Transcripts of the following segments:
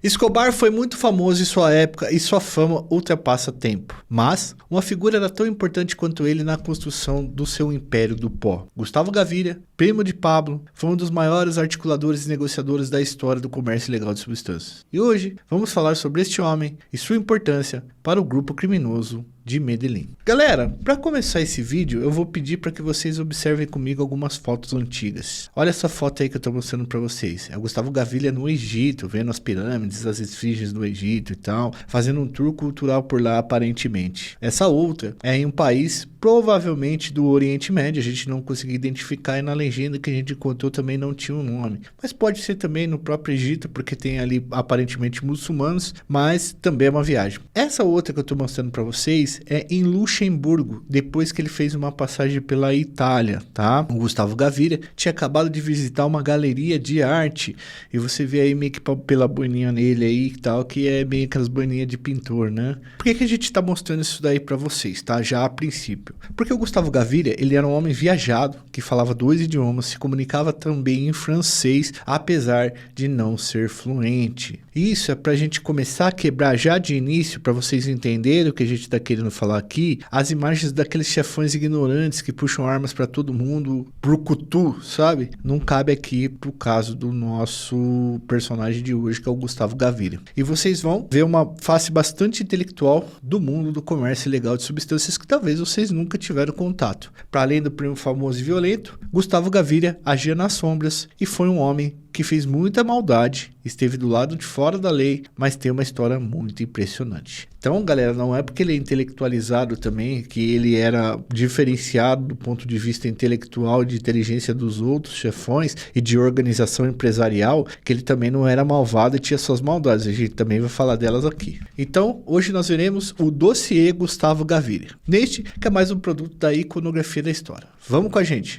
Escobar foi muito famoso em sua época e sua fama ultrapassa tempo. Mas, uma figura era tão importante quanto ele na construção do seu império do pó. Gustavo Gaviria, primo de Pablo, foi um dos maiores articuladores e negociadores da história do comércio ilegal de substâncias. E hoje, vamos falar sobre este homem e sua importância para o grupo criminoso de Medellín. Galera, para começar esse vídeo, eu vou pedir para que vocês observem comigo algumas fotos antigas. Olha essa foto aí que eu estou mostrando para vocês. É o Gustavo Gaviria no Egito, vendo as pirâmides, as esfinges do Egito e tal, fazendo um tour cultural por lá aparentemente. Essa outra é em um país provavelmente do Oriente Médio, a gente não conseguiu identificar e na legenda que a gente encontrou também não tinha um nome. Mas pode ser também no próprio Egito, porque tem ali aparentemente muçulmanos, mas também é uma viagem. Essa outra que eu estou mostrando para vocês é em Luxemburgo, depois que ele fez uma passagem pela Itália, tá? O Gustavo Gaviria tinha acabado de visitar uma galeria de arte, e você vê aí meio que pela boininha nele aí e tal, que é meio aquelas boininhas de pintor, né? Por que a gente tá mostrando isso daí para vocês, tá? Já a princípio. Porque o Gustavo Gaviria, ele era um homem viajado, que falava 2 idiomas, se comunicava também em francês, apesar de não ser fluente. Isso é pra gente começar a quebrar já de início, para vocês entenderem o que a gente tá querendo falar aqui, as imagens daqueles chefões ignorantes que puxam armas para todo mundo, brucutu, sabe? Não cabe aqui pro caso do nosso personagem de hoje, que é o Gustavo Gaviria. E vocês vão ver uma face bastante intelectual do mundo do comércio ilegal de substâncias que talvez vocês nunca tiveram contato. Para além do primo famoso e violento, Gustavo Gaviria agia nas sombras e foi um homem que fez muita maldade, esteve do lado de fora da lei, mas tem uma história muito impressionante. Então, galera, não é porque ele é intelectualizado também, que ele era diferenciado do ponto de vista intelectual, de inteligência dos outros chefões e de organização empresarial, que ele também não era malvado e tinha suas maldades. A gente também vai falar delas aqui. Então, hoje nós veremos o dossiê Gustavo Gaviria. Neste, que é mais um produto da iconografia da história. Vamos com a gente!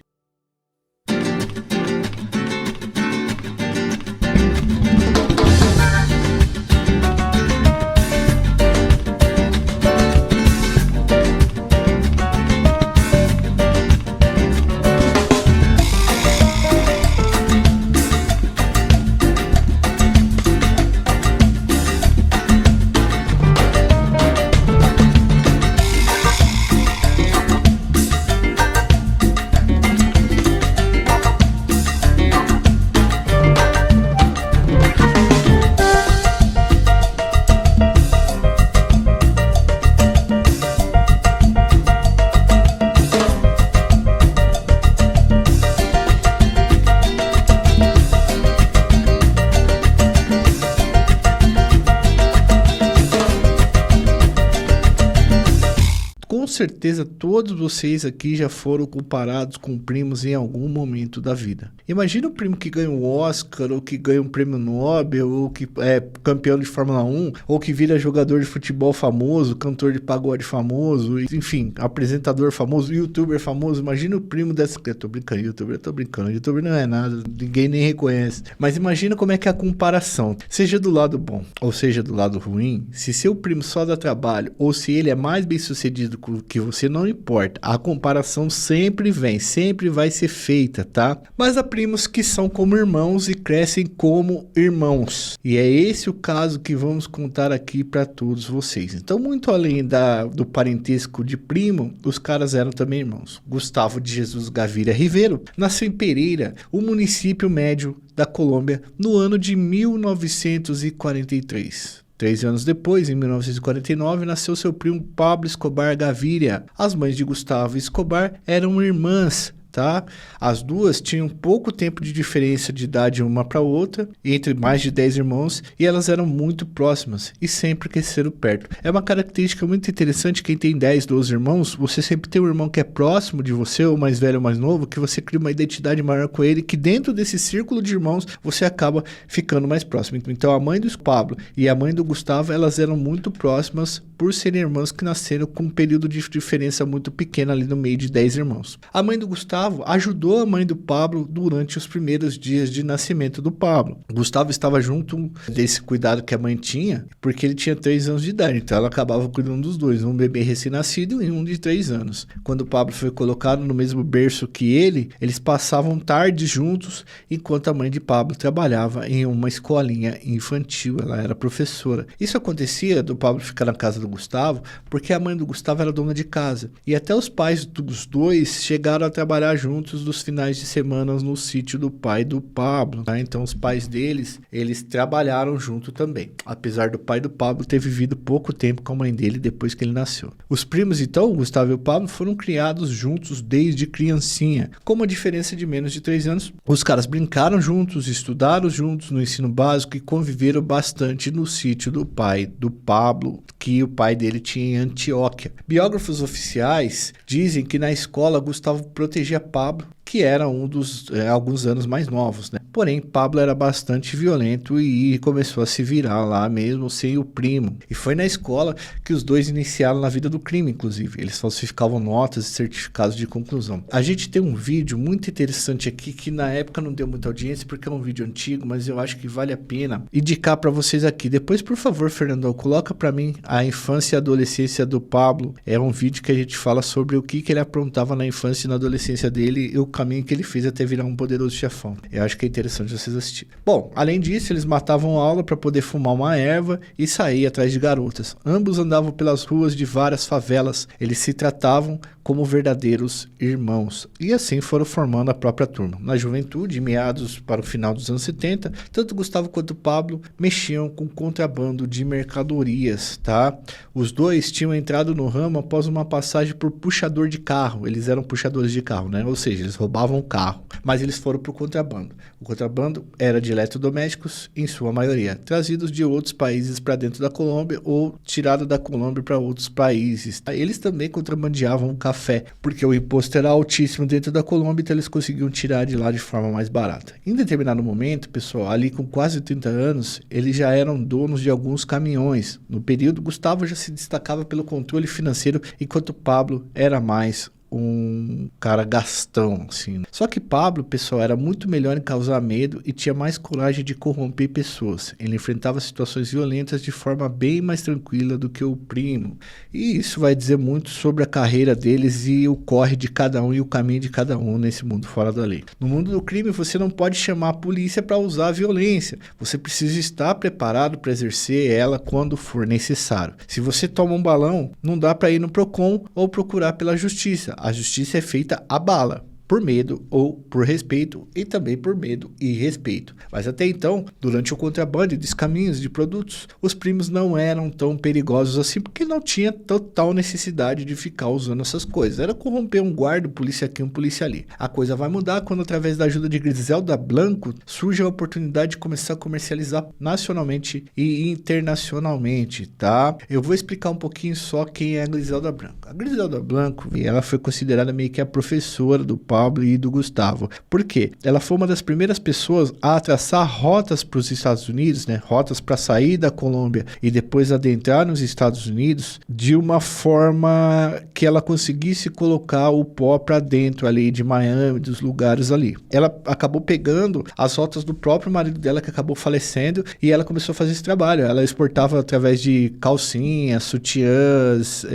Com certeza todos vocês aqui já foram comparados com primos em algum momento da vida. Imagina um primo que ganha um Oscar, ou que ganha um prêmio Nobel, ou que é campeão de Fórmula 1, ou que vira jogador de futebol famoso, cantor de pagode famoso, enfim, apresentador famoso, youtuber famoso. Imagina o primo dessa... Eu tô brincando, youtuber não é nada, ninguém nem reconhece. Mas imagina como é que é a comparação. Seja do lado bom, ou seja do lado ruim, se seu primo só dá trabalho, ou se ele é mais bem sucedido que você, não importa, a comparação sempre vem, sempre vai ser feita, tá? Mas há primos que são como irmãos e crescem como irmãos, e é esse o caso que vamos contar aqui para todos vocês. Então, muito além do parentesco de primo, os caras eram também irmãos. Gustavo de Jesus Gaviria Ribeiro nasceu em Pereira, o município médio da Colômbia, no ano de 1943. 3 anos depois, em 1949, nasceu seu primo Pablo Escobar Gaviria. As mães de Gustavo e Escobar eram irmãs, tá? As duas tinham pouco tempo de diferença de idade uma para outra, entre mais de 10 irmãos, e elas eram muito próximas e sempre cresceram perto. É uma característica muito interessante, quem tem 10, 12 irmãos, você sempre tem um irmão que é próximo de você, ou mais velho ou mais novo, que você cria uma identidade maior com ele, que dentro desse círculo de irmãos, você acaba ficando mais próximo. Então a mãe do Pablo e a mãe do Gustavo, elas eram muito próximas por serem irmãos que nasceram com um período de diferença muito pequeno ali no meio de 10 irmãos. A mãe do Gustavo ajudou a mãe do Pablo durante os primeiros dias de nascimento do Pablo. Gustavo estava junto desse cuidado que a mãe tinha, porque ele tinha 3 anos de idade, então ela acabava cuidando dos dois, um bebê recém-nascido e um de 3 anos. Quando o Pablo foi colocado no mesmo berço que ele, eles passavam tardes juntos, enquanto a mãe de Pablo trabalhava em uma escolinha infantil, ela era professora. Isso acontecia do Pablo ficar na casa do Gustavo, porque a mãe do Gustavo era dona de casa, e até os pais dos dois chegaram a trabalhar juntos nos finais de semana no sítio do pai do Pablo, tá? Então os pais deles, eles trabalharam junto também, apesar do pai do Pablo ter vivido pouco tempo com a mãe dele depois que ele nasceu. Os primos, então, o Gustavo e o Pablo, foram criados juntos desde criancinha, com uma diferença de menos de 3 anos. Os caras brincaram juntos, estudaram juntos no ensino básico e conviveram bastante no sítio do pai do Pablo, que o pai dele tinha em Antioquia. Biógrafos oficiais dizem que na escola Gustavo protegia Pablo, que era um dos alguns anos mais novos, né? Porém, Pablo era bastante violento e começou a se virar lá mesmo sem o primo. E foi na escola que os dois iniciaram na vida do crime, inclusive. Eles falsificavam notas e certificados de conclusão. A gente tem um vídeo muito interessante aqui que na época não deu muita audiência porque é um vídeo antigo, mas eu acho que vale a pena indicar para vocês aqui. Depois, por favor, Fernando, coloca para mim a infância e adolescência do Pablo. É um vídeo que a gente fala sobre o que ele aprontava na infância e na adolescência dele e o caminho que ele fez até virar um poderoso chefão. Eu acho que é interessante vocês assistirem. Bom, além disso, eles matavam aula para poder fumar uma erva e sair atrás de garotas. Ambos andavam pelas ruas de várias favelas. Eles se tratavam como verdadeiros irmãos. E assim foram formando a própria turma. Na juventude, meados para o final dos anos 70, tanto Gustavo quanto Pablo mexiam com contrabando de mercadorias, tá? Os dois tinham entrado no ramo após uma passagem por puxador de carro. Eles eram puxadores de carro, né? Ou seja, eles roubavam o carro, mas eles foram para o contrabando. O contrabando era de eletrodomésticos, em sua maioria, trazidos de outros países para dentro da Colômbia ou tirado da Colômbia para outros países. Eles também contrabandeavam café, porque o imposto era altíssimo dentro da Colômbia, então eles conseguiam tirar de lá de forma mais barata. Em determinado momento, pessoal, ali com quase 30 anos, eles já eram donos de alguns caminhões. No período, Gustavo já se destacava pelo controle financeiro, enquanto Pablo era mais um cara gastão, assim. Só que Pablo, pessoal, era muito melhor em causar medo e tinha mais coragem de corromper pessoas. Ele enfrentava situações violentas de forma bem mais tranquila do que o primo. E isso vai dizer muito sobre a carreira deles e o corre de cada um e o caminho de cada um nesse mundo fora da lei. No mundo do crime, você não pode chamar a polícia para usar a violência. Você precisa estar preparado para exercer ela quando for necessário. Se você toma um balão, não dá para ir no Procon ou procurar pela justiça. A justiça é feita à bala, por medo ou por respeito, e também por medo e respeito. Mas até então, durante o contrabando e descaminhos de produtos, os primos não eram tão perigosos assim, porque não tinha total necessidade de ficar usando essas coisas. Era corromper um guarda, um polícia aqui, um polícia ali. A coisa vai mudar quando, através da ajuda de Griselda Blanco, surge a oportunidade de começar a comercializar nacionalmente e internacionalmente, tá? Eu vou explicar um pouquinho só quem é a Griselda Blanco. A Griselda Blanco, ela foi considerada meio que a professora do Pablo e do Gustavo. Por quê? Ela foi uma das primeiras pessoas a traçar rotas para os Estados Unidos, né? Rotas para sair da Colômbia e depois adentrar nos Estados Unidos de uma forma que ela conseguisse colocar o pó para dentro ali de Miami, dos lugares ali. Ela acabou pegando as rotas do próprio marido dela, que acabou falecendo, e ela começou a fazer esse trabalho. Ela exportava através de calcinhas, sutiãs,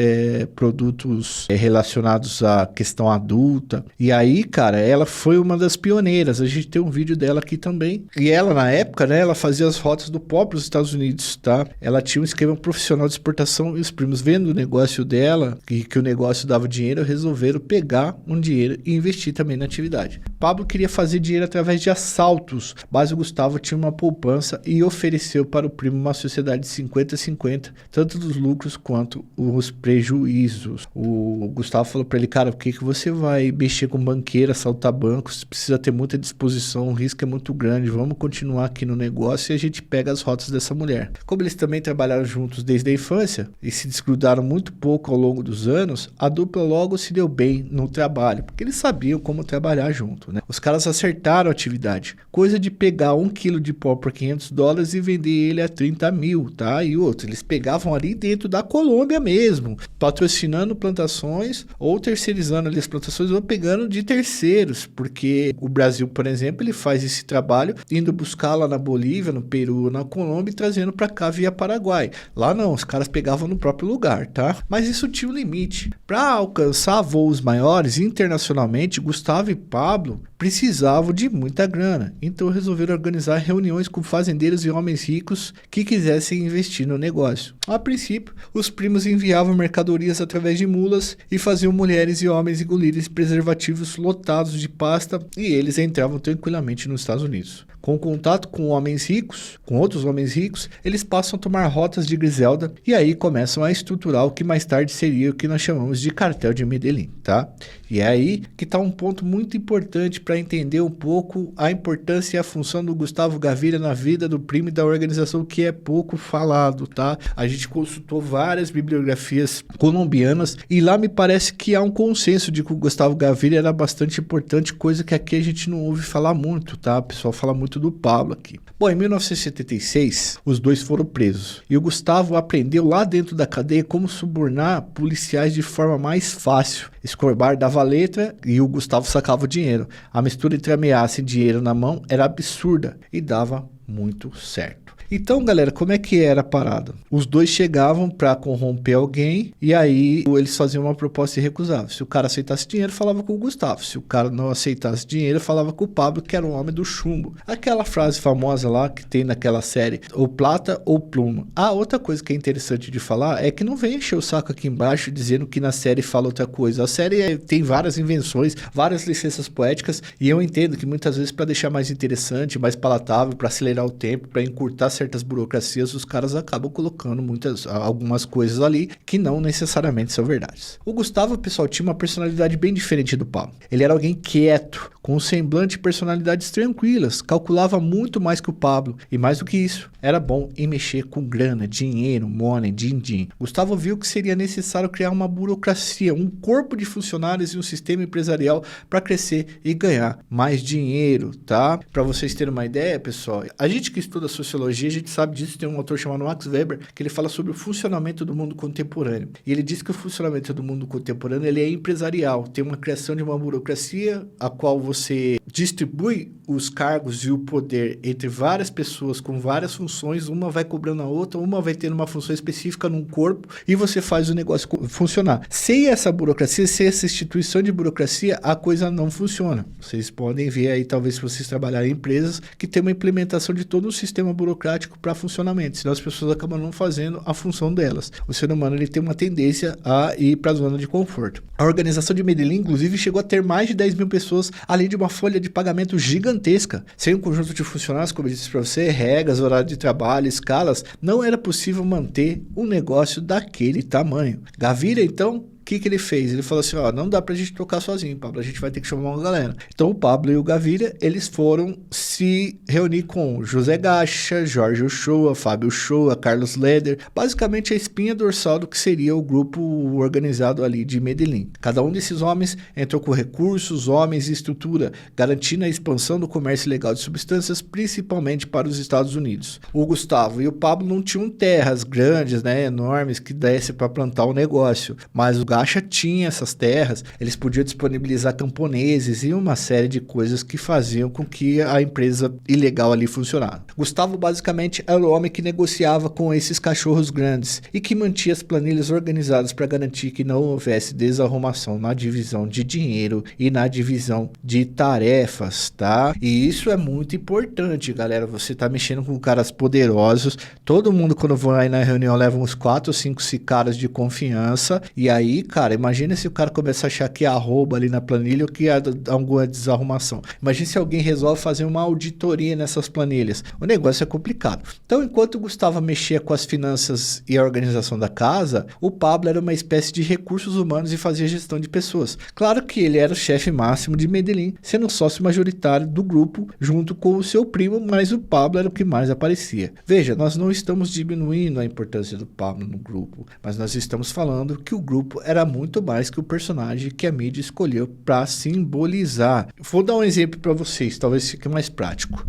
produtos relacionados à questão adulta. E aí, cara, ela foi uma das pioneiras. A gente tem um vídeo dela aqui também. E ela, na época, né, ela fazia as rotas do pó para os Estados Unidos, tá? Ela tinha um esquema profissional de exportação e os primos, vendo o negócio dela, que o negócio dava dinheiro, resolveram pegar um dinheiro e investir também na atividade. Pablo queria fazer dinheiro através de assaltos, mas o Gustavo tinha uma poupança e ofereceu para o primo uma sociedade de 50-50, tanto dos lucros quanto os prejuízos. O Gustavo falou para ele, cara, por que você vai mexer com banquinho banqueiro, assaltar bancos, precisa ter muita disposição, o risco é muito grande, vamos continuar aqui no negócio e a gente pega as rotas dessa mulher. Como eles também trabalharam juntos desde a infância e se desgrudaram muito pouco ao longo dos anos, a dupla logo se deu bem no trabalho, porque eles sabiam como trabalhar junto, né? Os caras acertaram a atividade, coisa de pegar 1 quilo de pó por $500 e vender ele a 30 mil, tá? E outro, eles pegavam ali dentro da Colômbia mesmo, patrocinando plantações ou terceirizando ali as plantações ou pegando de terceiros, porque o Brasil, por exemplo, ele faz esse trabalho indo buscar lá na Bolívia, no Peru, na Colômbia e trazendo para cá via Paraguai. Lá não, os caras pegavam no próprio lugar, tá? Mas isso tinha um limite. Para alcançar voos maiores internacionalmente, Gustavo e Pablo precisavam de muita grana, então resolveram organizar reuniões com fazendeiros e homens ricos que quisessem investir no negócio. A princípio, os primos enviavam mercadorias através de mulas e faziam mulheres e homens engolirem preservativos lotados de pasta e eles entravam tranquilamente nos Estados Unidos. Com contato com homens ricos, com outros homens ricos, eles passam a tomar rotas de Griselda e aí começam a estruturar o que mais tarde seria o que nós chamamos de cartel de Medellín, tá? E é aí que está um ponto muito importante para entender um pouco a importância e a função do Gustavo Gaviria na vida do primo e da organização, que é pouco falado, tá? A gente consultou várias bibliografias colombianas e lá me parece que há um consenso de que o Gustavo Gaviria era bastante importante, coisa que aqui a gente não ouve falar muito, tá? O pessoal fala muito do Pablo aqui. Bom, em 1976, os dois foram presos e o Gustavo aprendeu lá dentro da cadeia como subornar policiais de forma mais fácil. Escobar dava a letra e o Gustavo sacava o dinheiro. A mistura entre ameaça e dinheiro na mão era absurda e dava muito certo. Então, galera, como é que era a parada? Os dois chegavam para corromper alguém e aí eles faziam uma proposta irrecusável. Se o cara aceitasse dinheiro, falava com o Gustavo. Se o cara não aceitasse dinheiro, falava com o Pablo, que era o homem do chumbo. Aquela frase famosa lá que tem naquela série, ou plata ou pluma. Ah, outra coisa que é interessante de falar é que não vem encher o saco aqui embaixo dizendo que na série fala outra coisa. A série tem várias invenções, várias licenças poéticas e eu entendo que muitas vezes para deixar mais interessante, mais palatável, para acelerar o tempo, para encurtar certas burocracias, os caras acabam colocando algumas coisas ali que não necessariamente são verdades. O Gustavo, pessoal, tinha uma personalidade bem diferente do Pablo. Ele era alguém quieto, com um semblante e personalidades tranquilas, calculava muito mais que o Pablo e mais do que isso, era bom em mexer com grana, dinheiro, money, din-din. Gustavo viu que seria necessário criar uma burocracia, um corpo de funcionários e um sistema empresarial para crescer e ganhar mais dinheiro, tá? Para vocês terem uma ideia, pessoal, a gente que estuda sociologia, a gente sabe disso, tem um autor chamado Max Weber, que ele fala sobre o funcionamento do mundo contemporâneo. E ele diz que o funcionamento do mundo contemporâneo ele é empresarial, tem uma criação de uma burocracia, a qual você distribui os cargos e o poder entre várias pessoas com várias funções, uma vai cobrando a outra, uma vai tendo uma função específica num corpo e você faz o negócio funcionar. Sem essa burocracia, sem essa instituição de burocracia, a coisa não funciona. Vocês podem ver aí, talvez se vocês trabalharem em empresas, que tem uma implementação de todo um sistema burocrático para funcionamento, senão as pessoas acabam não fazendo a função delas. O ser humano ele tem uma tendência a ir para a zona de conforto. A organização de Medellín, inclusive, chegou a ter mais de 10 mil pessoas, além de uma folha de pagamento gigantesca. Sem um conjunto de funcionários, como eu disse para você, regras, horário de trabalho, escalas, não era possível manter um negócio daquele tamanho. Gaviria, então, o que ele fez? Ele falou assim, ó, não dá pra gente tocar sozinho, Pablo, a gente vai ter que chamar uma galera. Então o Pablo e o Gaviria, eles foram se reunir com José Gacha, Jorge Uchoa, Fábio Uchoa, Carlos Leder, basicamente a espinha dorsal do que seria o grupo organizado ali de Medellín. Cada um desses homens entrou com recursos, homens e estrutura, garantindo a expansão do comércio ilegal de substâncias, principalmente para os Estados Unidos. O Gustavo e o Pablo não tinham terras grandes, né, enormes, que desse para plantar o negócio, mas o Gacha tinha essas terras, eles podiam disponibilizar camponeses e uma série de coisas que faziam com que a empresa ilegal ali funcionasse. Gustavo basicamente era o homem que negociava com esses cachorros grandes e que mantinha as planilhas organizadas para garantir que não houvesse desarrumação na divisão de dinheiro e na divisão de tarefas, tá? E isso é muito importante, galera, você tá mexendo com caras poderosos, todo mundo quando vai na reunião leva uns 4 ou 5 caras de confiança e aí cara, imagina se o cara começa a achar que é arroba ali na planilha ou que há alguma desarrumação. Imagina se alguém resolve fazer uma auditoria nessas planilhas. O negócio é complicado. Então, enquanto o Gustavo mexia com as finanças e a organização da casa, o Pablo era uma espécie de recursos humanos e fazia gestão de pessoas. Claro que ele era o chefe máximo de Medellín, sendo sócio majoritário do grupo, junto com o seu primo, mas o Pablo era o que mais aparecia. Veja, nós não estamos diminuindo a importância do Pablo no grupo, mas nós estamos falando que o grupo era muito mais que o personagem que a mídia escolheu para simbolizar. Vou dar um exemplo para vocês, talvez fique mais prático.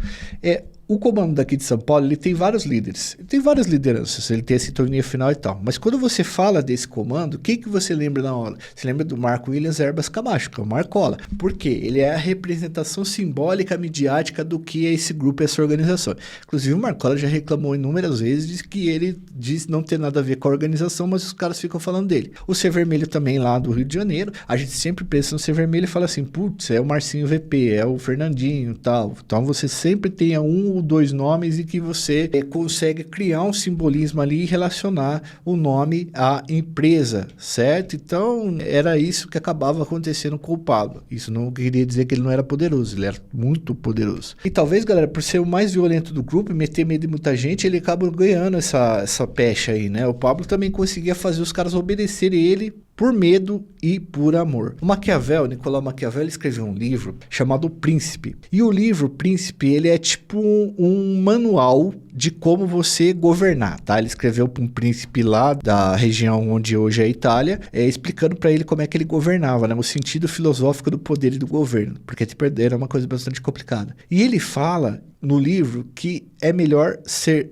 O comando daqui de São Paulo, ele tem vários líderes, ele tem várias lideranças, ele tem esse torneio final e tal, mas quando você fala desse comando, o que você lembra na hora? Você lembra do Marco Williams Herbas Camacho, que é o Marcola. Por quê? Ele é a representação simbólica, midiática do que é esse grupo e essa organização. Inclusive o Marcola já reclamou inúmeras vezes que ele diz não ter nada a ver com a organização, mas os caras ficam falando dele. O Ser Vermelho também lá do Rio de Janeiro, a gente sempre pensa no Ser Vermelho e fala assim, putz, é o Marcinho VP, é o Fernandinho e tal. Então você sempre tenha um ou dois nomes e que você consegue criar um simbolismo ali e relacionar o nome à empresa, certo? Então, era isso que acabava acontecendo com o Pablo. Isso não queria dizer que ele não era poderoso, ele era muito poderoso. E talvez, galera, por ser o mais violento do grupo e meter medo em muita gente, ele acaba ganhando essa pecha aí, né? O Pablo também conseguia fazer os caras obedecerem ele por medo e por amor. O Maquiavel, Nicolau Maquiavel, escreveu um livro chamado O Príncipe. E o livro Príncipe, ele é tipo um manual de como você governar, tá? Ele escreveu para um príncipe lá da região onde hoje é a Itália, explicando para ele como é que ele governava, né? O sentido filosófico do poder e do governo, porque te perder é uma coisa bastante complicada. E ele fala no livro que é melhor ser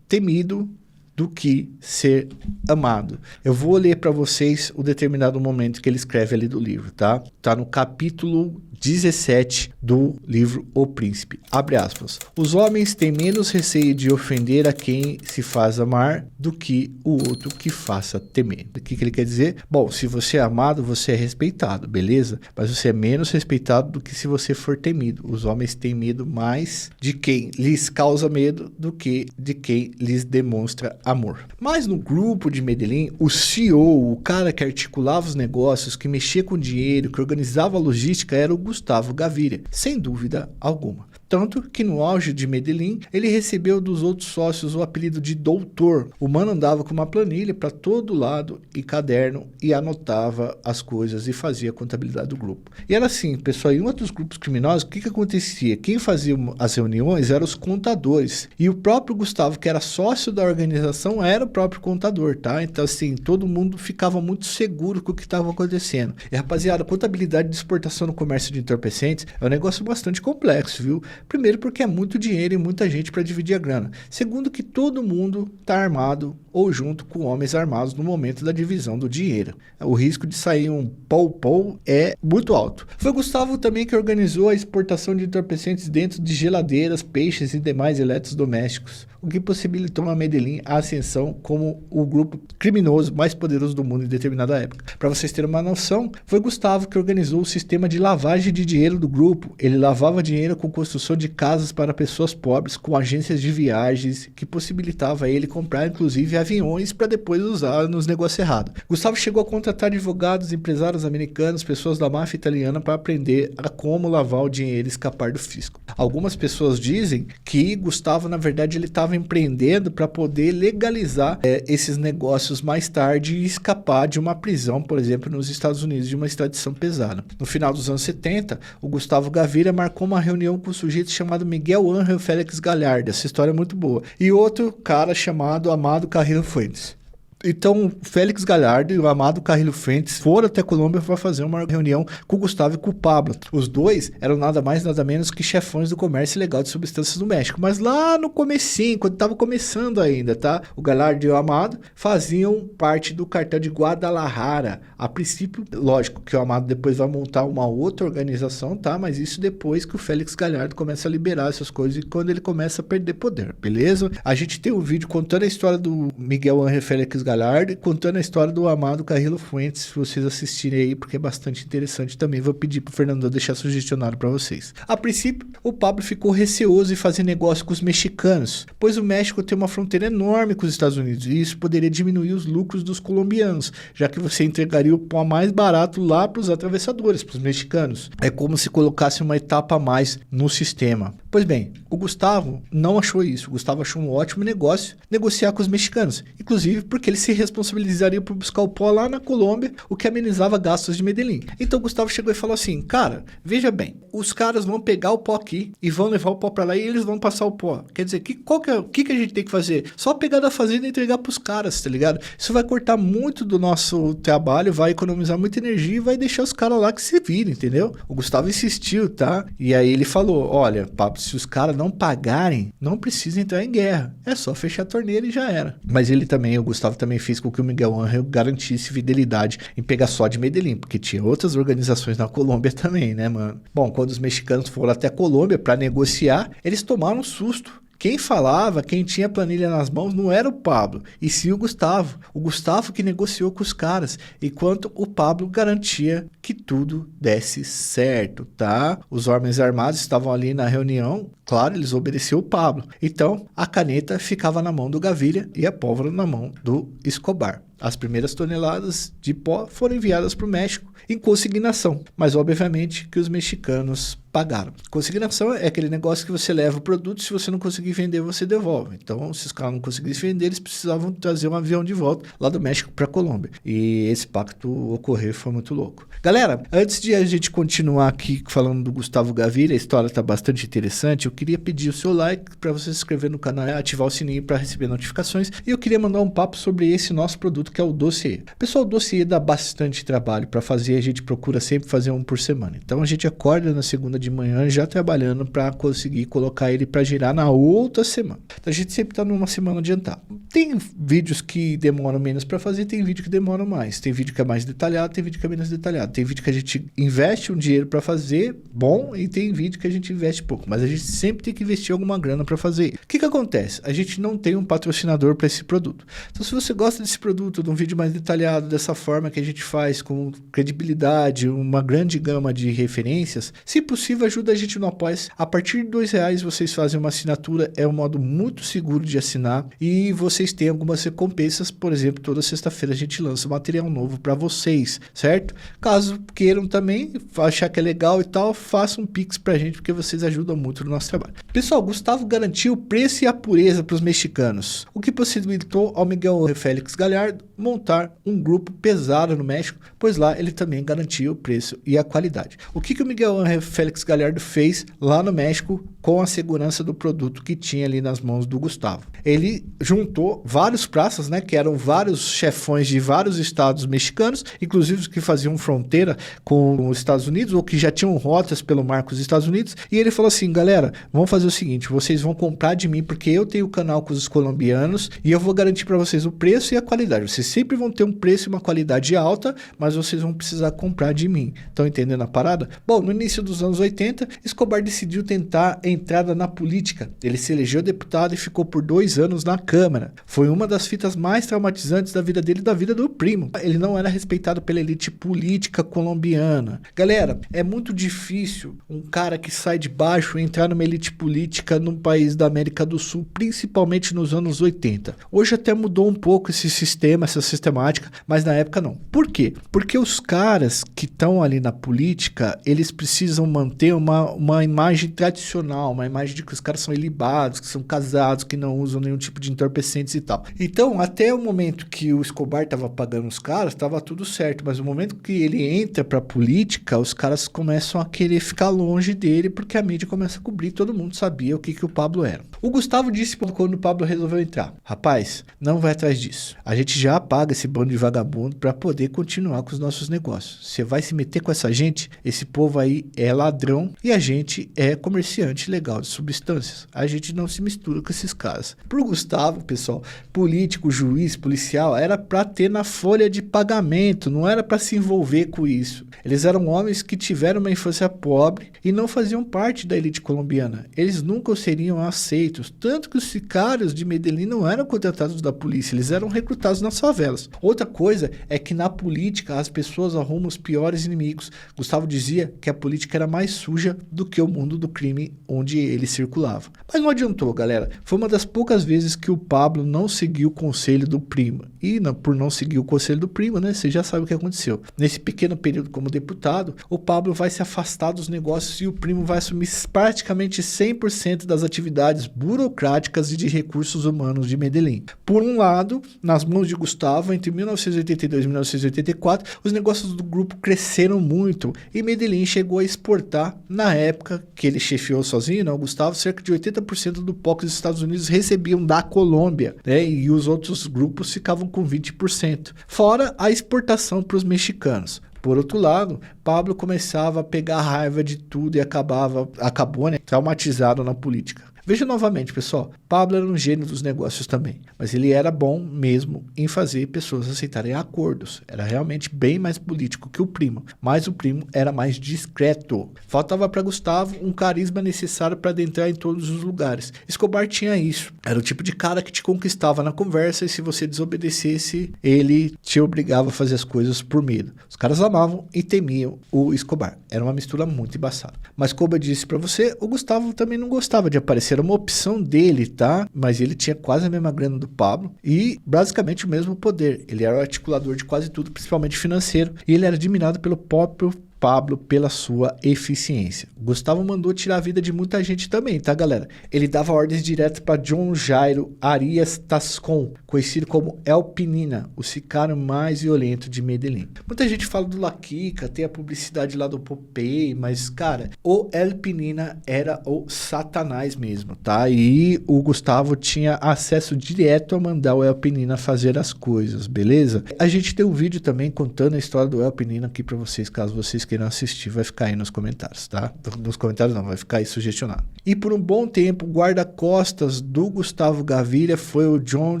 temido do que ser amado. Eu vou ler para vocês o determinado momento que ele escreve ali do livro, tá? Tá no capítulo 17 do livro O Príncipe. Abre aspas. Os homens têm menos receio de ofender a quem se faz amar do que o outro que faça temer. O que ele quer dizer? Bom, se você é amado, você é respeitado, beleza? Mas você é menos respeitado do que se você for temido. Os homens têm medo mais de quem lhes causa medo do que de quem lhes demonstra amor. Mas no grupo de Medellín, o CEO, o cara que articulava os negócios, que mexia com dinheiro, que organizava a logística, era o Gustavo Gaviria, sem dúvida alguma. Tanto que no auge de Medellín, ele recebeu dos outros sócios o apelido de doutor. O mano andava com uma planilha para todo lado e caderno e anotava as coisas e fazia a contabilidade do grupo. E era assim, pessoal, em outros grupos criminosos, o que acontecia? Quem fazia as reuniões eram os contadores. E o próprio Gustavo, que era sócio da organização, era o próprio contador, tá? Então, assim, todo mundo ficava muito seguro com o que estava acontecendo. E, rapaziada, contabilidade de exportação no comércio de entorpecentes é um negócio bastante complexo, viu? Primeiro porque é muito dinheiro e muita gente para dividir a grana. Segundo que todo mundo está armado ou junto com homens armados no momento da divisão do dinheiro. O risco de sair um pou-pou é muito alto. Foi Gustavo também que organizou a exportação de entorpecentes dentro de geladeiras, peixes e demais eletrodomésticos, o que possibilitou a Medellín a ascensão como o grupo criminoso mais poderoso do mundo em determinada época. Para vocês terem uma noção, foi Gustavo que organizou o sistema de lavagem de dinheiro do grupo. Ele lavava dinheiro com construção de casas para pessoas pobres, com agências de viagens, que possibilitava ele comprar inclusive aviões para depois usar nos negócios errados. Gustavo chegou a contratar advogados, empresários americanos, pessoas da máfia italiana para aprender a como lavar o dinheiro e escapar do fisco. Algumas pessoas dizem que Gustavo, na verdade, ele estava empreendendo para poder legalizar esses negócios mais tarde e escapar de uma prisão, por exemplo, nos Estados Unidos, de uma extradição pesada. No final dos anos 70, o Gustavo Gaviria marcou uma reunião com um sujeito chamado Miguel Ángel Félix Gallardo. Essa história é muito boa. E outro cara chamado Amado Carrillo Fuentes. Então, Félix Gallardo e o Amado Carrillo Fuentes foram até a Colômbia para fazer uma reunião com o Gustavo e com o Pablo. Os dois eram nada mais nada menos que chefões do comércio ilegal de substâncias no México. Mas lá no comecinho, quando estava começando ainda, tá? O Gallardo e o Amado faziam parte do cartel de Guadalajara. A princípio, lógico que o Amado depois vai montar uma outra organização, tá? Mas isso depois que o Félix Gallardo começa a liberar essas coisas e quando ele começa a perder poder, beleza? A gente tem um vídeo contando a história do Miguel Ángel Félix Gallardo Galhardo, contando a história do amado Carrilo Fuentes, se vocês assistirem aí, porque é bastante interessante também. Vou pedir pro Fernando deixar sugestionado para vocês. A princípio, o Pablo ficou receoso em fazer negócio com os mexicanos, pois o México tem uma fronteira enorme com os Estados Unidos e isso poderia diminuir os lucros dos colombianos, já que você entregaria o pó mais barato lá para os atravessadores, para os mexicanos. É como se colocasse uma etapa a mais no sistema. Pois bem, o Gustavo não achou isso. O Gustavo achou um ótimo negócio negociar com os mexicanos, inclusive porque ele se responsabilizaria por buscar o pó lá na Colômbia, o que amenizava gastos de Medellín. Então o Gustavo chegou e falou assim, cara, veja bem, os caras vão pegar o pó aqui e vão levar o pó para lá e eles vão passar o pó. Quer dizer, o que a gente tem que fazer? Só pegar da fazenda e entregar pros caras, tá ligado? Isso vai cortar muito do nosso trabalho, vai economizar muita energia e vai deixar os caras lá que se virem, entendeu? O Gustavo insistiu, tá? E aí ele falou, olha, Pablo, se os caras não pagarem, não precisa entrar em guerra. É só fechar a torneira e já era. Mas ele também, o Gustavo também fez com que o Miguel Ángel garantisse fidelidade em pegar só de Medellín, porque tinha outras organizações na Colômbia também, né, mano? Bom, quando os mexicanos foram até a Colômbia para negociar, eles tomaram um susto. Quem falava, quem tinha a planilha nas mãos não era o Pablo, e sim o Gustavo. O Gustavo que negociou com os caras, enquanto o Pablo garantia que tudo desse certo, tá? Os homens armados estavam ali na reunião, claro, eles obedeciam o Pablo. Então, a caneta ficava na mão do Gaviria e a pólvora na mão do Escobar. As primeiras toneladas de pó foram enviadas para o México em consignação, mas obviamente que os mexicanos pagaram. Consignação é aquele negócio que você leva o produto, se você não conseguir vender, você devolve. Então, se os caras não conseguissem vender, eles precisavam trazer um avião de volta lá do México para a Colômbia. E esse pacto ocorreu, foi muito louco. Galera, antes de a gente continuar aqui falando do Gustavo Gaviria, a história está bastante interessante, eu queria pedir o seu like para você se inscrever no canal e ativar o sininho para receber notificações. E eu queria mandar um papo sobre esse nosso produto, que é o dossiê. Pessoal, o dossiê dá bastante trabalho para fazer, a gente procura sempre fazer um por semana. Então, a gente acorda na segunda de manhã já trabalhando para conseguir colocar ele para girar na outra semana. Então, a gente sempre está numa semana adiantada. Tem vídeos que demoram menos para fazer, tem vídeo que demoram mais. Tem vídeo que é mais detalhado, tem vídeo que é menos detalhado. Tem vídeo que a gente investe um dinheiro para fazer, bom, e tem vídeo que a gente investe pouco. Mas a gente sempre tem que investir alguma grana para fazer. O que acontece? A gente não tem um patrocinador para esse produto. Então, se você gosta desse produto, de um vídeo mais detalhado, dessa forma que a gente faz, com credibilidade, uma grande gama de referências, se possível, ajuda a gente no Apoia. A partir de R$2 vocês fazem uma assinatura, é um modo muito seguro de assinar e vocês têm algumas recompensas. Por exemplo, toda sexta-feira a gente lança material novo para vocês, certo? Caso queiram também, achar que é legal e tal, façam um Pix pra gente, porque vocês ajudam muito no nosso trabalho. Pessoal, Gustavo garantiu o preço e a pureza para os mexicanos, o que possibilitou ao Miguel Félix Galhardo montar um grupo pesado no México, pois lá ele também garantia o preço e a qualidade. O que o Miguel Félix Galhardo fez lá no México com a segurança do produto que tinha ali nas mãos do Gustavo? Ele juntou vários praças, né, que eram vários chefões de vários estados mexicanos, inclusive os que faziam fronteira com os Estados Unidos ou que já tinham rotas pelo mar com os Estados Unidos, e ele falou assim, galera, vamos fazer o seguinte, vocês vão comprar de mim porque eu tenho canal com os colombianos e eu vou garantir para vocês o preço e a qualidade. Vocês sempre vão ter um preço e uma qualidade alta, mas vocês vão precisar comprar de mim. Estão entendendo a parada? Bom, no início dos anos 80, Escobar decidiu tentar a entrada na política. Ele se elegeu deputado e ficou por 2 anos na Câmara. Foi uma das fitas mais traumatizantes da vida dele e da vida do primo. Ele não era respeitado pela elite política colombiana. Galera, é muito difícil um cara que sai de baixo entrar numa elite política num país da América do Sul, principalmente nos anos 80. Hoje até mudou um pouco esse sistema, essa sistemática, mas na época não. Por quê? Porque os caras que estão ali na política, eles precisam manter uma imagem tradicional, uma imagem de que os caras são ilibados, que são casados, que não usam nenhum tipo de entorpecentes e tal. Então, até o momento que o Escobar estava pagando os caras, estava tudo certo, mas no momento que ele entra pra política, os caras começam a querer ficar longe dele, porque a mídia começa a cobrir, todo mundo sabia o que o Pablo era. O Gustavo disse quando o Pablo resolveu entrar, rapaz, não vai atrás disso. A gente já paga esse bando de vagabundo para poder continuar com os nossos negócios. Você vai se meter com essa gente? Esse povo aí é ladrão e a gente é comerciante ilegal de substâncias. A gente não se mistura com esses caras. Pro Gustavo, pessoal, político, juiz, policial, era para ter na folha de pagamento, não era para se envolver com isso. Eles eram homens que tiveram uma infância pobre e não faziam parte da elite colombiana. Eles nunca seriam aceitos, tanto que os sicários de Medellín não eram contratados da polícia, eles eram recrutados nas favelas. Outra coisa é que na política as pessoas arrumam os piores inimigos. Gustavo dizia que a política era mais suja do que o mundo do crime onde ele circulava. Mas não adiantou, galera. Foi uma das poucas vezes que o Pablo não seguiu o conselho do primo. E por não seguir o conselho do primo, né, você já sabe o que aconteceu. Nesse pequeno período como deputado, o Pablo vai se afastar dos negócios e o primo vai assumir praticamente 100% das atividades burocráticas e de recursos humanos de Medellín. Por um lado, nas mãos de Gustavo, entre 1982 e 1984, os negócios do grupo cresceram muito e Medellín chegou a exportar, na época que ele chefiou sozinho, né, o Gustavo, cerca de 80% do pó que os Estados Unidos recebiam da Colômbia, né, e os outros grupos ficavam com 20%. Fora a exportação para os mexicanos. Por outro lado, Pablo começava a pegar raiva de tudo e acabou, né, traumatizado na política. Veja novamente, pessoal, Pablo era um gênio dos negócios também, mas ele era bom mesmo em fazer pessoas aceitarem acordos. Era realmente bem mais político que o primo, mas o primo era mais discreto. Faltava para Gustavo um carisma necessário para adentrar em todos os lugares. Escobar tinha isso. Era o tipo de cara que te conquistava na conversa e se você desobedecesse, ele te obrigava a fazer as coisas por medo. Os caras amavam e temiam o Escobar. Era uma mistura muito embaçada. Mas como eu disse para você, o Gustavo também não gostava de aparecer. Era uma opção dele, tá? Mas ele tinha quase a mesma grana do Pablo e basicamente o mesmo poder. Ele era o articulador de quase tudo, principalmente financeiro, e ele era admirado pelo próprio Pablo pela sua eficiência. Gustavo mandou tirar a vida de muita gente também, tá, galera? Ele dava ordens diretas para John Jairo Arias Tascon, conhecido como El Pinina, o sicário mais violento de Medellín. Muita gente fala do La Kika, tem a publicidade lá do Popeye, mas, cara, o El Pinina era o satanás mesmo, tá? E o Gustavo tinha acesso direto a mandar o El Pinina fazer as coisas, beleza? A gente tem um vídeo também contando a história do El Pinina aqui para vocês, caso vocês queiram assistir, vai ficar aí nos comentários, tá? Nos comentários não, vai ficar aí sugestionado. E por um bom tempo, o guarda-costas do Gustavo Gaviria foi o John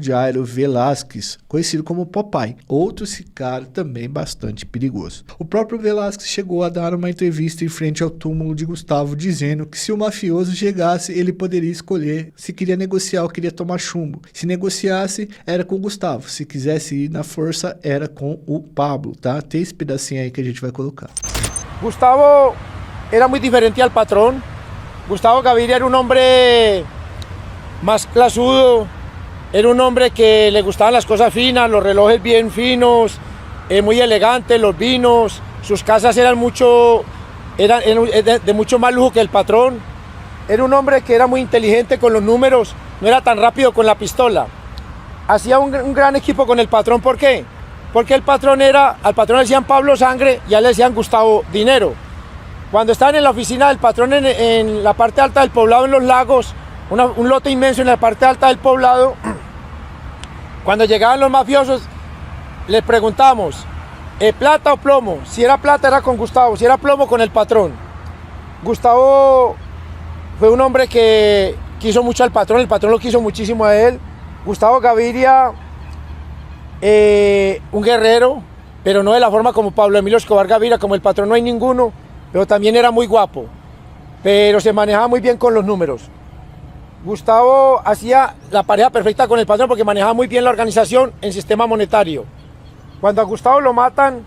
Jairo Velázquez, conhecido como Popeye, outro sicário também bastante perigoso. O próprio Velázquez chegou a dar uma entrevista em frente ao túmulo de Gustavo, dizendo que se o mafioso chegasse, ele poderia escolher se queria negociar ou queria tomar chumbo. Se negociasse, era com o Gustavo. Se quisesse ir na força, era com o Pablo, tá? Tem esse pedacinho aí que a gente vai colocar. Gustavo era muy diferente al patrón. Gustavo Gaviria era un hombre más clasudo, era un hombre que le gustaban las cosas finas, los relojes bien finos, muy elegantes, los vinos, sus casas eran de mucho más lujo que el patrón. Era un hombre que era muy inteligente con los números, no era tan rápido con la pistola. Hacía un gran equipo con el patrón, ¿por qué? Porque al patrón le decían Pablo Sangre y a él le decían Gustavo Dinero. Cuando estaban en la oficina del patrón en la parte alta del poblado, en los lagos, un lote inmenso en la parte alta del poblado, cuando llegaban los mafiosos, les preguntamos, ¿plata o plomo? Si era plata era con Gustavo, si era plomo con el patrón. Gustavo fue un hombre que quiso mucho al patrón, el patrón lo quiso muchísimo a él. Gustavo Gaviria, un guerrero, pero no de la forma como Pablo Emilio Escobar Gaviria, como el patrón no hay ninguno, pero también era muy guapo, pero se manejaba muy bien con los números. Gustavo hacía la pareja perfecta con el patrón porque manejaba muy bien la organización en sistema monetario. Cuando a Gustavo lo matan,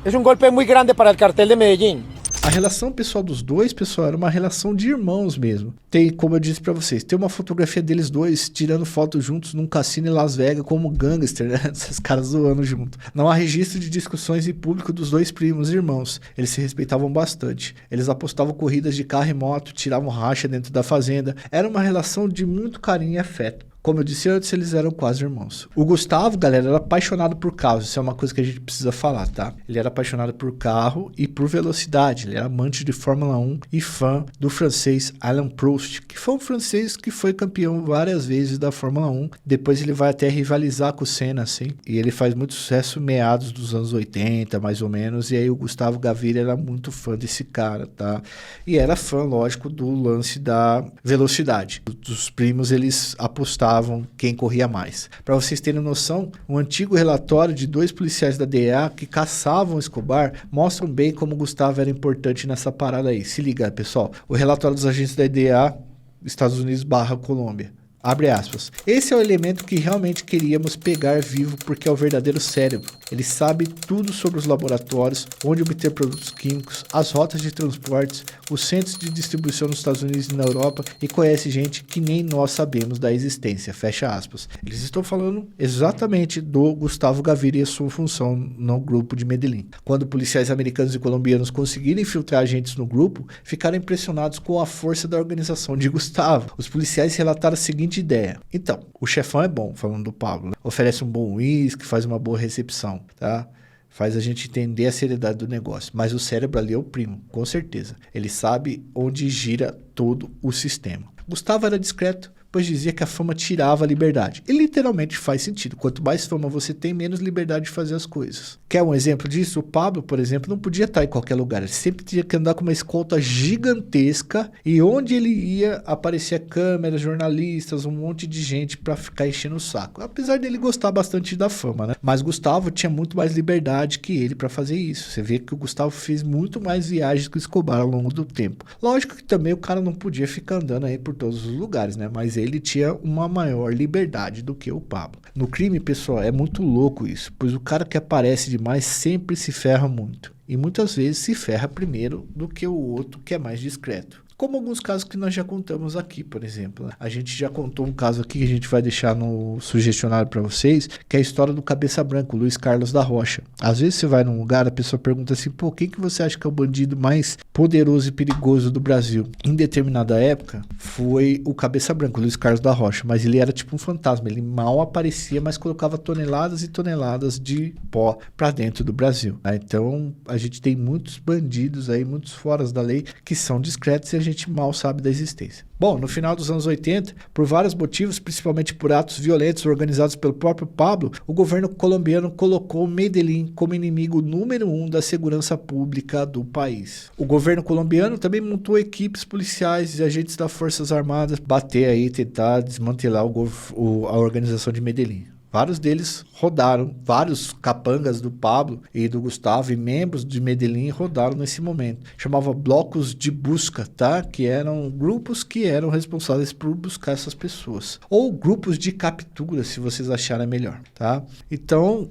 es un golpe muy grande para el cartel de Medellín. A relação pessoal dos dois, pessoal, era uma relação de irmãos mesmo. Tem, como eu disse pra vocês, tem uma fotografia deles dois tirando foto juntos num cassino em Las Vegas como gangster, né? Esses caras zoando junto. Não há registro de discussões em público dos dois primos e irmãos. Eles se respeitavam bastante. Eles apostavam corridas de carro e moto, tiravam racha dentro da fazenda. Era uma relação de muito carinho e afeto. Como eu disse antes, eles eram quase irmãos. O Gustavo, galera, era apaixonado por carros. Isso é uma coisa que a gente precisa falar, tá? Ele era apaixonado por carro e por velocidade. Ele era amante de Fórmula 1 e fã do francês Alain Prost, que foi um francês que foi campeão várias vezes da Fórmula 1. Depois ele vai até rivalizar com o Senna, assim. E ele faz muito sucesso meados dos anos 80, mais ou menos. E aí o Gustavo Gaviria era muito fã desse cara, tá? E era fã, lógico, do lance da velocidade. Os primos, eles apostavam quem corria mais. Para vocês terem noção, um antigo relatório de 2 policiais da DEA que caçavam Escobar mostram bem como o Gustavo era importante nessa parada aí. Se liga, pessoal. O relatório dos agentes da DEA, Estados Unidos / Colômbia. Abre aspas. Esse é o elemento que realmente queríamos pegar vivo porque é o verdadeiro cérebro. Ele sabe tudo sobre os laboratórios, onde obter produtos químicos, as rotas de transportes, os centros de distribuição nos Estados Unidos e na Europa e conhece gente que nem nós sabemos da existência. Fecha aspas. Eles estão falando exatamente do Gustavo Gaviria e sua função no grupo de Medellín. Quando policiais americanos e colombianos conseguiram infiltrar agentes no grupo, ficaram impressionados com a força da organização de Gustavo. Os policiais relataram a seguinte ideia. Então, o chefão é bom, falando do Pablo, né? Oferece um bom uísque, faz uma boa recepção, tá? Faz a gente entender a seriedade do negócio. Mas o cérebro ali é o primo, com certeza. Ele sabe onde gira todo o sistema. Gustavo era discreto, pois dizia que a fama tirava a liberdade. E literalmente faz sentido. Quanto mais fama você tem, menos liberdade de fazer as coisas. Quer um exemplo disso? O Pablo, por exemplo, não podia estar em qualquer lugar. Ele sempre tinha que andar com uma escolta gigantesca e onde ele ia, aparecia câmeras, jornalistas, um monte de gente para ficar enchendo o saco. Apesar dele gostar bastante da fama, né? Mas Gustavo tinha muito mais liberdade que ele para fazer isso. Você vê que o Gustavo fez muito mais viagens que o Escobar ao longo do tempo. Lógico que também o cara não podia ficar andando aí por todos os lugares, né? Mas ele tinha uma maior liberdade do que o Pablo. No crime, pessoal, é muito louco isso, pois o cara que aparece demais sempre se ferra muito. E muitas vezes se ferra primeiro do que o outro que é mais discreto. Como alguns casos que nós já contamos aqui, por exemplo. A gente já contou um caso aqui que a gente vai deixar no sugestionário para vocês, que é a história do Cabeça Branca, o Luiz Carlos da Rocha. Às vezes você vai num lugar, a pessoa pergunta assim, pô, quem que você acha que é o bandido mais poderoso e perigoso do Brasil? Em determinada época, foi o Cabeça Branca, o Luiz Carlos da Rocha, mas ele era tipo um fantasma, ele mal aparecia, mas colocava toneladas e toneladas de pó para dentro do Brasil. Então, a gente tem muitos bandidos aí, muitos foras da lei, que são discretos e a gente mal sabe da existência. Bom, no final dos anos 80, por vários motivos, principalmente por atos violentos organizados pelo próprio Pablo, o governo colombiano colocou Medellín como inimigo número 1 da segurança pública do país. O governo colombiano também montou equipes policiais e agentes das Forças Armadas bater aí, tentar desmantelar a organização de Medellín. Vários deles rodaram, vários capangas do Pablo e do Gustavo e membros de Medellín rodaram nesse momento. Chamava blocos de busca, tá? Que eram grupos que eram responsáveis por buscar essas pessoas. Ou grupos de captura, se vocês acharem melhor, tá? Então,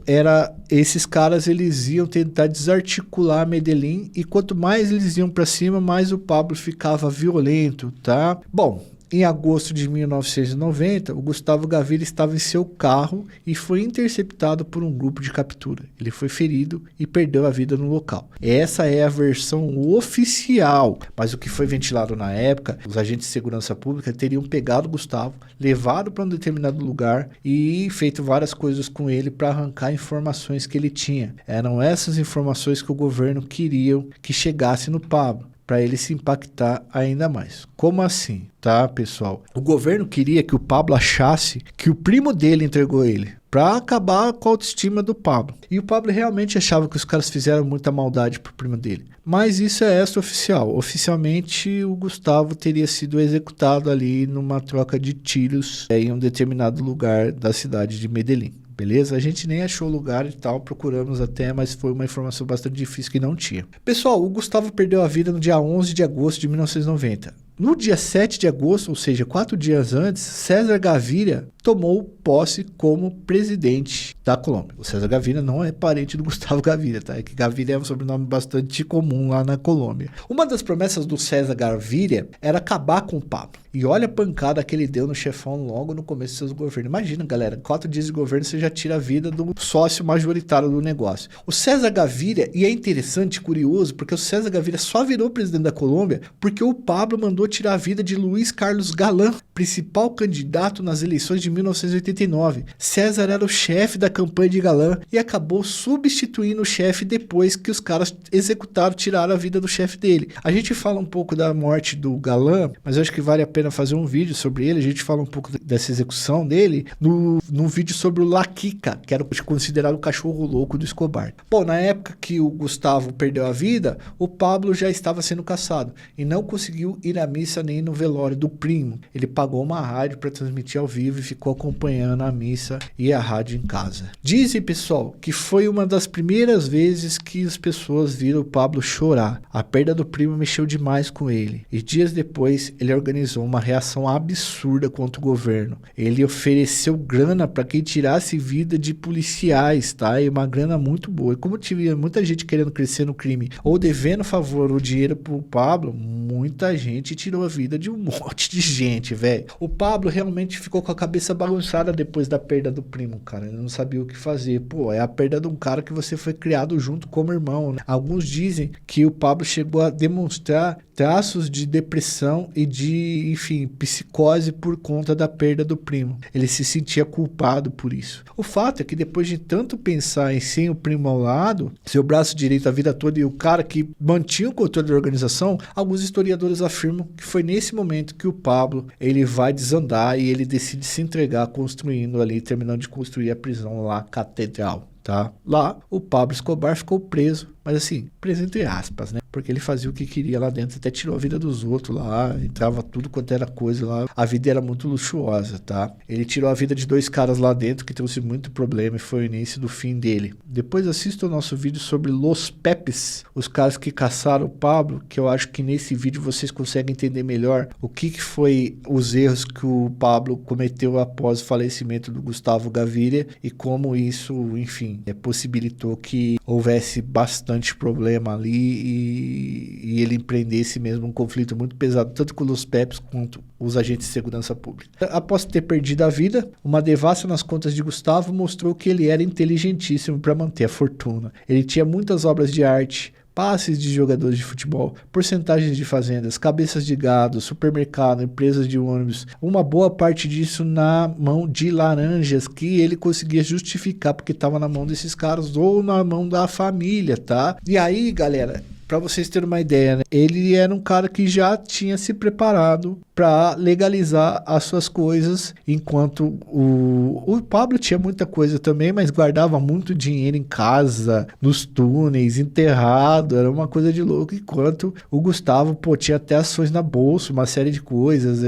esses caras, eles iam tentar desarticular Medellín e quanto mais eles iam para cima, mais o Pablo ficava violento, tá? Bom, em agosto de 1990, o Gustavo Gaviria estava em seu carro e foi interceptado por um grupo de captura. Ele foi ferido e perdeu a vida no local. Essa é a versão oficial, mas o que foi ventilado na época, os agentes de segurança pública teriam pegado o Gustavo, levado para um determinado lugar e feito várias coisas com ele para arrancar informações que ele tinha. Eram essas informações que o governo queria que chegasse no Pablo, para ele se impactar ainda mais. Como assim, tá, pessoal? O governo queria que o Pablo achasse que o primo dele entregou ele, para acabar com a autoestima do Pablo. E o Pablo realmente achava que os caras fizeram muita maldade pro primo dele. Mas isso é extraoficial. Oficialmente, o Gustavo teria sido executado ali numa troca de tiros em um determinado lugar da cidade de Medellín. Beleza? A gente nem achou lugar e tal, procuramos até, mas foi uma informação bastante difícil que não tinha. Pessoal, o Gustavo perdeu a vida no dia 11 de agosto de 1990. No dia 7 de agosto, ou seja, 4 dias antes, César Gaviria tomou posse como presidente da Colômbia. O César Gaviria não é parente do Gustavo Gaviria, tá? É que Gaviria é um sobrenome bastante comum lá na Colômbia. Uma das promessas do César Gaviria era acabar com o Pablo. E olha a pancada que ele deu no chefão logo no começo do seu governo. Imagina, galera, 4 dias de governo você já tira a vida do sócio majoritário do negócio. O César Gaviria, e é interessante, curioso, porque o César Gaviria só virou presidente da Colômbia porque o Pablo mandou tirar a vida de Luiz Carlos Galán, principal candidato nas eleições de 1989. César era o chefe da campanha de Galã e acabou substituindo o chefe depois que os caras executaram, tiraram a vida do chefe dele. A gente fala um pouco da morte do Galã, mas eu acho que vale a pena fazer um vídeo sobre ele. A gente fala um pouco dessa execução dele num vídeo sobre o La Kika, que era considerado o cachorro louco do Escobar. Bom, na época que o Gustavo perdeu a vida, o Pablo já estava sendo caçado e não conseguiu ir à missa nem no velório do primo. Ele pagou uma rádio para transmitir ao vivo e ficou acompanhando a missa e a rádio em casa. Dizem, pessoal, que foi uma das primeiras vezes que as pessoas viram o Pablo chorar. A perda do primo mexeu demais com ele e dias depois ele organizou uma reação absurda contra o governo. Ele ofereceu grana para quem tirasse vida de policiais, tá? E uma grana muito boa. E como tinha muita gente querendo crescer no crime ou devendo favor ou dinheiro pro Pablo, muita gente tirou a vida de um monte de gente, velho. O Pablo realmente ficou com a cabeça bagunçada depois da perda do primo, cara. Ele não sabia o que fazer. Pô, é a perda de um cara que você foi criado junto como irmão, né? Alguns dizem que o Pablo chegou a demonstrar traços de depressão e de, enfim, psicose por conta da perda do primo. Ele se sentia culpado por isso. O fato é que depois de tanto pensar em sem o primo ao lado, seu braço direito a vida toda e o cara que mantinha o controle da organização, alguns historiadores afirmam que foi nesse momento que o Pablo, ele vai desandar e ele decide se entregar construindo ali, terminando de construir a prisão lá, Catedral. Tá? Lá, o Pablo Escobar ficou preso, mas assim, preso entre aspas, né? Porque ele fazia o que queria lá dentro, até tirou a vida dos outros lá, entrava tudo quanto era coisa lá. A vida era muito luxuosa, tá? Ele tirou a vida de 2 caras lá dentro que trouxe muito problema e foi o início do fim dele. Depois assista o nosso vídeo sobre Los Pepes, os caras que caçaram o Pablo, que eu acho que nesse vídeo vocês conseguem entender melhor o que foi os erros que o Pablo cometeu após o falecimento do Gustavo Gaviria e como isso, enfim, possibilitou que houvesse bastante problema ali e ele empreendesse mesmo um conflito muito pesado, tanto com os Pepes quanto os agentes de segurança pública. Após ter perdido a vida, uma devassa nas contas de Gustavo mostrou que ele era inteligentíssimo para manter a fortuna. Ele tinha muitas obras de arte, passes de jogadores de futebol, porcentagens de fazendas, cabeças de gado, supermercado, empresas de ônibus, uma boa parte disso na mão de laranjas que ele conseguia justificar porque estava na mão desses caras ou na mão da família, tá? E aí, galera, para vocês terem uma ideia, né? Ele era um cara que já tinha se preparado para legalizar as suas coisas, enquanto o Pablo tinha muita coisa também, mas guardava muito dinheiro em casa, nos túneis, enterrado, era uma coisa de louco, enquanto o Gustavo, pô, tinha até ações na bolsa, uma série de coisas,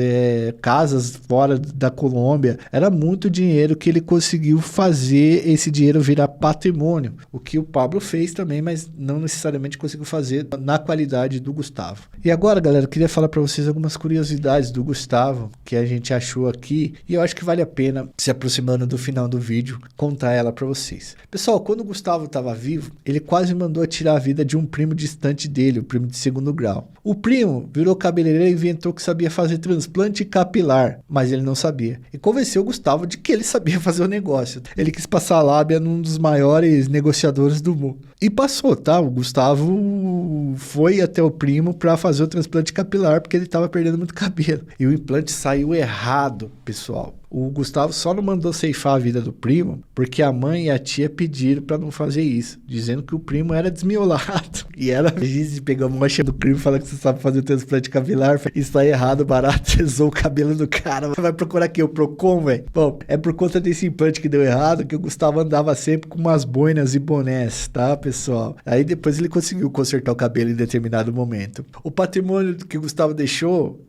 casas fora da Colômbia, era muito dinheiro que ele conseguiu fazer esse dinheiro virar patrimônio, o que o Pablo fez também, mas não necessariamente conseguiu fazer na qualidade do Gustavo. E agora, galera, eu queria falar para vocês algumas curiosidades do Gustavo que a gente achou aqui e eu acho que vale a pena, se aproximando do final do vídeo, contar ela para vocês. Pessoal, quando o Gustavo estava vivo, ele quase mandou tirar a vida de um primo distante dele, o primo de 2º grau. O primo virou cabeleireiro e inventou que sabia fazer transplante capilar, mas ele não sabia. E convenceu o Gustavo de que ele sabia fazer o negócio. Ele quis passar a lábia num dos maiores negociadores do mundo. E passou, tá? O Gustavo foi até o primo para fazer o transplante capilar porque ele estava perdendo muito cabelo. E o implante saiu errado, pessoal. O Gustavo só não mandou ceifar a vida do primo porque a mãe e a tia pediram para não fazer isso, dizendo que o primo era desmiolado. E ela disse, pegou a mancha do primo, fala que você sabe fazer o transplante capilar, isso tá errado, barato, cesou o cabelo do cara. Vai procurar aqui o Procon, velho? Bom, é por conta desse implante que deu errado que o Gustavo andava sempre com umas boinas e bonés, tá, pessoal? Aí depois ele conseguiu consertar o cabelo em determinado momento. O patrimônio que o Gustavo deixou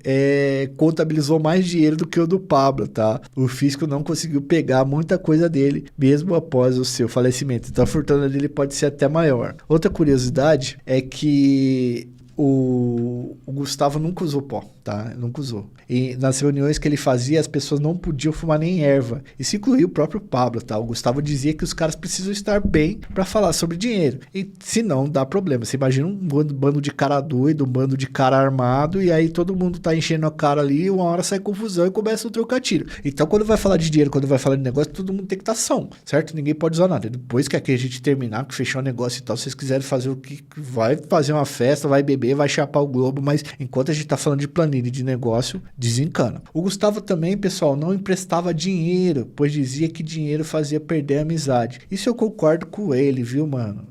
contabilizou mais dinheiro do que o do Pablo, tá? O fisco não conseguiu pegar muita coisa dele, mesmo após o seu falecimento. Então a fortuna dele pode ser até maior. Outra curiosidade é que o Gustavo nunca usou pó, tá? Nunca usou. E nas reuniões que ele fazia, as pessoas não podiam fumar nem erva. Isso incluía o próprio Pablo, tá? O Gustavo dizia que os caras precisam estar bem para falar sobre dinheiro. E senão dá problema. Você imagina um bando de cara doido, um bando de cara armado, e aí todo mundo tá enchendo a cara ali, e uma hora sai confusão e começa a trocar tiro. Então quando vai falar de dinheiro, quando vai falar de negócio, todo mundo tem que estar são, certo? Ninguém pode usar nada. Depois que aqui a gente terminar, que fechar o negócio e tal, se vocês quiserem fazer o que vai fazer uma festa, vai beber, vai chapar o globo, mas enquanto a gente tá falando de planilha, planilha de negócio desencana. O Gustavo também, pessoal, não emprestava dinheiro, pois dizia que dinheiro fazia perder a amizade. Isso eu concordo com ele, viu, mano?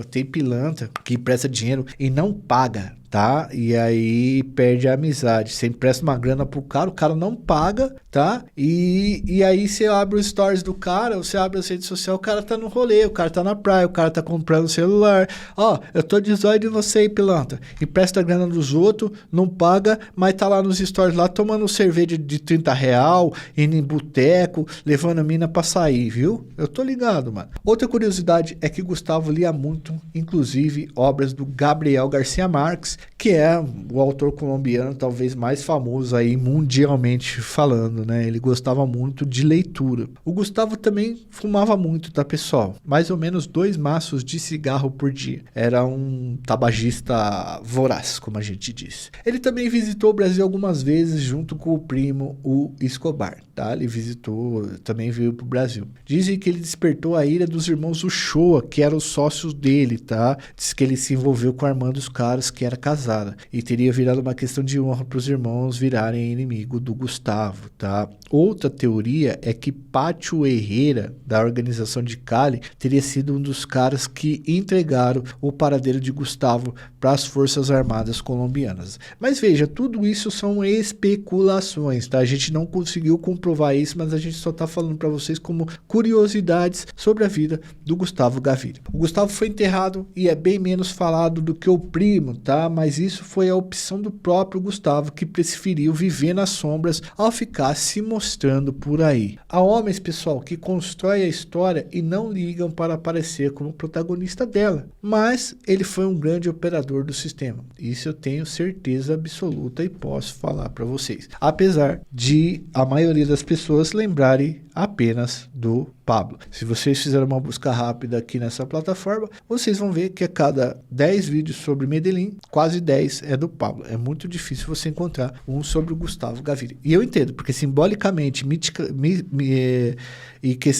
Tem pilantra que empresta dinheiro e não paga, tá? E aí perde a amizade. Você empresta uma grana pro cara, o cara não paga, tá? E aí você abre os stories do cara, você abre as redes sociais, o cara tá no rolê, o cara tá na praia, o cara tá comprando celular. Ó, eu tô de zóio de você aí, pilantra. Empresta a grana dos outros, não paga, mas tá lá nos stories lá tomando cerveja de 30 real, indo em boteco, levando a mina pra sair, viu? Eu tô ligado, mano. Outra curiosidade é que Gustavo lia muito, inclusive, obras do Gabriel Garcia Marques, que é o autor colombiano talvez mais famoso aí mundialmente falando, né? Ele gostava muito de leitura. O Gustavo também fumava muito, tá, pessoal? Mais ou menos 2 maços de cigarro por dia. Era um tabagista voraz, como a gente diz. Ele também visitou o Brasil algumas vezes junto com o primo, o Escobar, tá? Ele visitou, também veio pro Brasil. Dizem que ele despertou a ira dos irmãos Uchoa, que eram os sócios dele, tá? Diz que ele se envolveu com a irmã dos caras, que era casada, e teria virado uma questão de honra para os irmãos virarem inimigo do Gustavo, tá? Outra teoria é que Pátio Herrera, da organização de Cali, teria sido um dos caras que entregaram o paradeiro de Gustavo para as Forças Armadas colombianas. Mas veja, tudo isso são especulações, tá? A gente não conseguiu comprovar isso, mas a gente só tá falando para vocês como curiosidades sobre a vida do Gustavo Gaviria. O Gustavo foi enterrado e é bem menos falado do que o primo, tá? Mas isso foi a opção do próprio Gustavo, que preferiu viver nas sombras ao ficar se mostrando por aí. Há homens, pessoal, que constroem a história e não ligam para aparecer como protagonista dela, mas ele foi um grande operador do sistema. Isso eu tenho certeza absoluta e posso falar para vocês. Apesar de a maioria das pessoas lembrarem apenas do Pablo. Se vocês fizerem uma busca rápida aqui nessa plataforma, vocês vão ver que a cada 10 vídeos sobre Medellín, quase 10 é do Pablo. É muito difícil você encontrar um sobre o Gustavo Gaviria. E eu entendo, porque simbolicamente,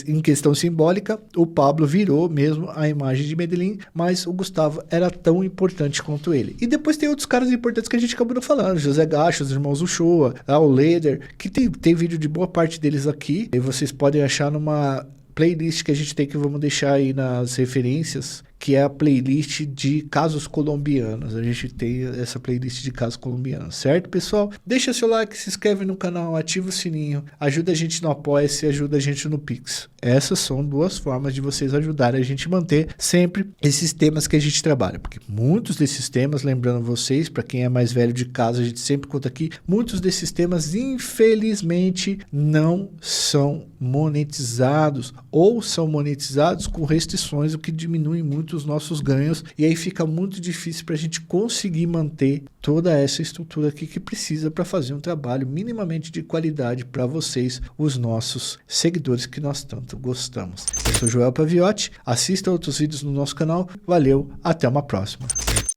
em questão simbólica, o Pablo virou mesmo a imagem de Medellín, mas o Gustavo era tão importante quanto ele. E depois tem outros caras importantes que a gente acabou não falando, José Gacho, os irmãos Uchoa, o Leder, que tem vídeo de boa parte deles aqui, e vocês podem achar numa playlist que a gente tem, que vamos deixar aí nas referências, que é a playlist de casos colombianos. A gente tem essa playlist de casos colombianos, certo, pessoal? Deixa seu like, se inscreve no canal, ativa o sininho, ajuda a gente no Apoia-se, ajuda a gente no Pix. Essas são 2 formas de vocês ajudarem a gente manter sempre esses temas que a gente trabalha, porque muitos desses temas, lembrando vocês, para quem é mais velho de casa, a gente sempre conta aqui, muitos desses temas, infelizmente, não são monetizados, ou são monetizados com restrições, o que diminui muito os nossos ganhos, e aí fica muito difícil para a gente conseguir manter toda essa estrutura aqui que precisa para fazer um trabalho minimamente de qualidade para vocês, os nossos seguidores que nós tanto gostamos. Eu sou Joel Paviotti, assista outros vídeos no nosso canal, valeu, até uma próxima.